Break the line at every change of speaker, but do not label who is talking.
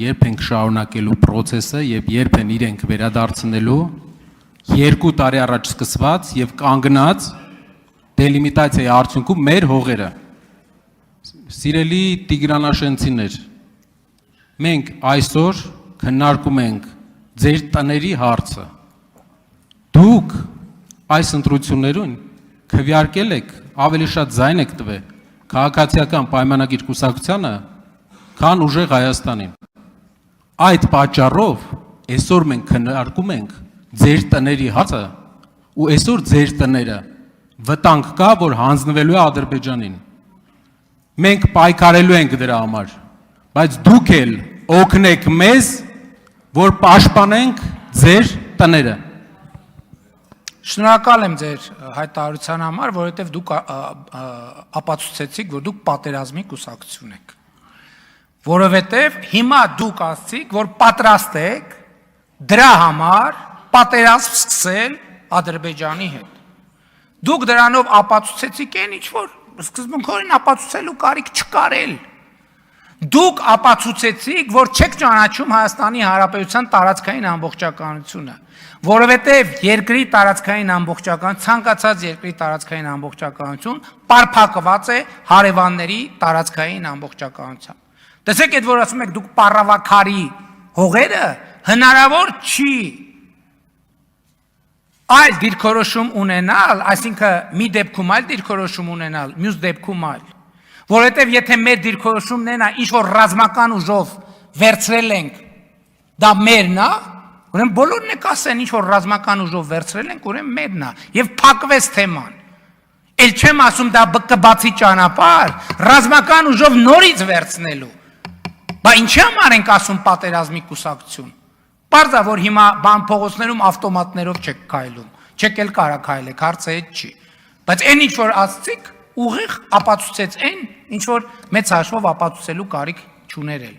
երբ ենք շարունակելու process-ը եւ երբ են իրենք վերադարձնելու 2 տարի առաջ սկսված եւ կանգնած դելիմիտացիայի արդյունքում մեր հողերը։ Սիրելի Տիգրանաշենցիներ, մենք այսօր քննարկում ենք ձեր տների հարցը։ Դուք այս ընտրություններուն քվեարկել եք, ավելի շատ ձայն եք տվել քաղաքացիական պայմանագիր կուսակցությանը, քան ուժեղ Հայաստանին։ Այդ պատճառով այսօր մենք քննարկում ենք ձեր տների հարցը, ու այսօր ձեր տները վտանգ կա, որ հանձնվելու է Ադրբեջանին։ Մենք պայքարելու ենք դրա համար, բայց դուք էլ օգնեք մեզ, որ պաշտպանենք ձեր տները։
Շնորհակալ եմ ձեր հայտարարության համար, որովհետև դուք ապացուցեցիք, որ դուք պատերազմի կուսակցություն եք։ Որովհետև հիմա դուք ասացիք, որ պատրաստ եք դրա համար պատերազմ սկսել Ադրբեջանի հետ։ Դուք դրանով ապացուցեցիք այն, ինչ որ սկզբունքորեն ապացուցելու կարիք չկար էլ։ Դուք ապացուցեցիք, որ չեք ճանաչում Հայաստանի Հանրապետության տարածքային ամբողջականությունը, որովհետև երկրի տարածքային ամբողջական, ցանկացած երկրի տարածքային ամբողջականություն պարփակված է հարևանների տարածքային ամբողջականությամբ։ Տեսեք, այդ որ ասում եք դուք պառավաքարի հողերը, հնարավոր չի այլ դիրքորոշում ունենալ, այսինքն մի դեպքում այլ դիրքորոշում ունենալ, մյուս դեպքում այլ։ Որովհետև եթե մեր դիրքորոշումն է, ինչ որ ռազմական ուժով վերցրել ենք, դա մերն է, ուրեմն բոլորն է կասեն, ինչ որ ռազմական ուժով վերցրել ենք, ուրեմն մերն է, եւ փակվեց թեման։ Էլ չեմ ասում դա կբացի ճանապարհ, ռազմական ուժով նորից վերցնելու։ Բա ինչի համար ենք ասում պատերազմի կուսակցություն։ Պարզ է, որ հիմա բան փողոցներում ավտոմատներով չեք քայլում, չեք էլ կարա քայլեք, հարցը այդ չի։ Բայց այն ինչ որ ասցիք, ուղիղ ապացուցեց այն, ինչ որ մեծ հաշվով ապացուցելու կարիք չուներ էլ։